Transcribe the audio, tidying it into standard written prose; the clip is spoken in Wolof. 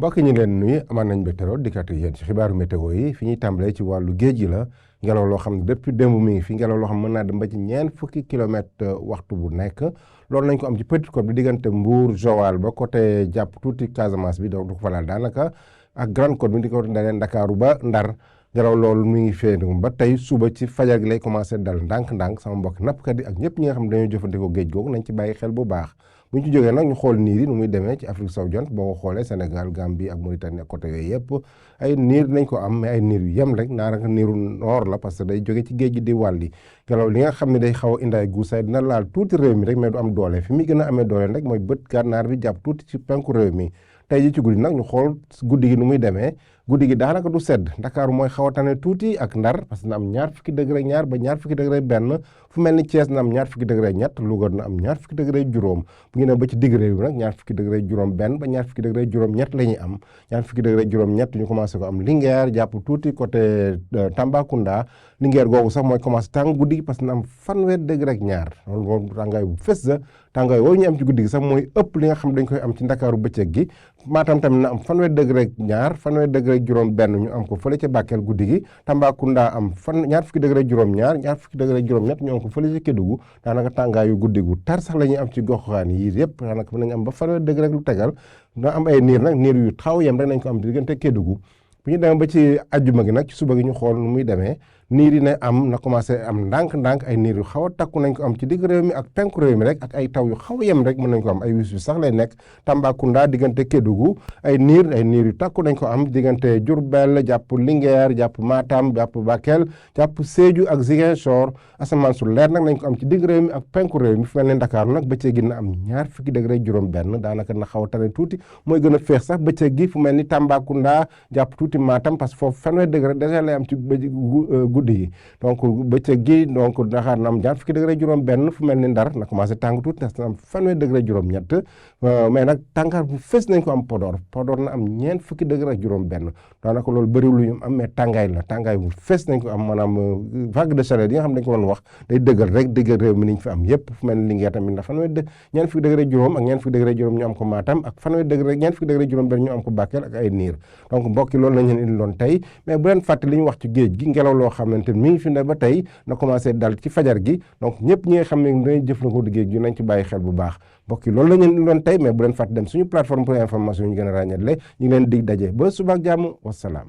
mbokk ñi leen nuyu amaan nañ mbégte lool dikkaat ak yéen ci xibaaru météo yi fi ñuy tàmbalee ci wàllu géej gi la ngelaw loo xam ne depuis démb mi ngi fi ngelaw loo xam mën naa dem ba ci ñeent fukki kilomètre waxtu bu nekk loolu nañ ko am ci Petite Côte bi diggante Mbour Joal ba côté jàpp tuuti Casamance bi donc du ko fa laal daanaka ak Grande Côte bi di ko dalee Ndakaaru ba Ndar ngelaw loolu mi ngi féetewoo ba tey suba ci fajar gi lay commencé dal ndànk-ndànk sama mbokk nappkat yi ak ñëpp ñi nga xam ne dañoo jëfandikoo géej googu nañ ci bàyyi xel bu baax bu ñu ci jógee nag ñu xool niir yi nu muy demee ci Afrique sowu jant boo ko xoolee Sénégal Gambie ak Mauritanie ak côté yooyu yëpp ay niir nañ ko am mais ay niir yu yem rek naaraka niiru noor la parce que day jóge ci géej gi di wàlli ngelaw li nga xam ne day xaw a indi ay guusaay dina laal tuuti réew mi rek mais du am doole fi muy gën a amee doole rek mooy bët gànnaar bi jàpp tuuti ci penku réew mi tey ji ci guddi nag ñu xool guddi gi nu muy demee guddi gi daanaka du sedd Ndakaaru mooy xaw a tane tuuti ak Ndar parce que na am ñaar fukki degré ñaar ba ñaar fukki degré benn fu mel ni Thiès na am ñaar fukki degré ñett Louga na am ñaar fukki degré juróom bu ngi ne ba ci digg réew bi nag ñaar fukki degré juróom benn ba ñaar fukki degré juróom ñett la ñuy am ñaar fukki degré juróom ñett ñu commencé ko am Linguère jàpp tuuti côté Tambacounda Linguère googu sax mooy commencé tàng guddi gi parce que na am fanweer degré ak ñaar loolu moom tàngaay bu fës la tàngaay woowu ñu am ci guddi gi sax mooy ëpp li nga xam dañ koy am ci Ndakaaru bëccëg gi Matam tamit na am fanweer degré ak ñaar fanweer degré ak juróom benn ñu am ko fële ca Bakel guddi gi Tambacounda am ñaar fukki degré juróom ñaar ñaar fukki degré juróom ñett ñu am ko fële ca Kédougou daanaka tàngaayu guddi gu tar sax la ñuy am ci goxaan yi yëpp daanaka mën nañu am ba fanweer degré ak lu tegal na am ay niir nag niir yu xaw yem rek nañ ko am diggante Kédougou bu ñu demee ba ci ajjuma gi nag ci suba gi ñu xool nu muy demee niir yi ne am na commencé am ndànk-ndànk ay niir yu xaw a takku nañ ko am ci digg réew mi ak penku réew mi rek ak ay taw yu xaw a yem rek mën nañ ko am ay wis wi sax lay nekk Tambacounda diggante Kédougou ay niir yu takku nañ ko am diggante Diourbel jàpp Linguère jàpp Matam jàpp Bakel jàpp Sédhiou ak Ziguinchor asamaan su leer nag nañ ko am ci digg réew mi ak penku réew mi fu mel ne Ndakaaru nag bëccëg gi na am ñaar fukki degré juróom benn daanaka na xaw a tane tuuti mooy gën a féex sax bëccëg gi fu mel ni Tambacounda jàpp tuuti Matam parce que foofu fanweer degré déjà lay am ci guddi gi donc bëccëg gi donc Dakar na am ñaar fukki degré juróom benn fu mel ni Ndar na commencé tàng tuuti ndax na am fanweer degré juróom ñett mais nag tàngaar bu fës nañ ko am Podor na am ñeent fukki degré juróom benn daanaka loolu bëriwul lu ñu am mais tàngaay la tàngaay bu fës nañ ko am maanaam vague de chaleur yi nga xam dañ ko doon wax day dëggal rek dëggal réew mi niñ fi am yëpp fu mel ni Linguère tamit ndax fanweer ñeent fukki degré juróom ak ñeent fukki degré juróom ñu am ko Matam ak fanweer degré ñeent fukki degré juróom benn ñu am ko Bakel ak ay niir donc mbokki loolu lañ leen indi loon tey mais bu leen fàtte li ñu wax ci géej gi ngelaw loo xamante mi ngi fi ne ba tey na commencé dal ci fajar gi donc ñëpp ñi nga xam ne dañuy jëfandikoo di géej gi nañ ci bàyyi xel bu baax mbokk yi loolu la ñu doon tey mais bu leen fàtte dem suñu plateforme pour information ñu gën a ràññetle ñu ngi leen dig daje ba suba ak jàmm wasalaam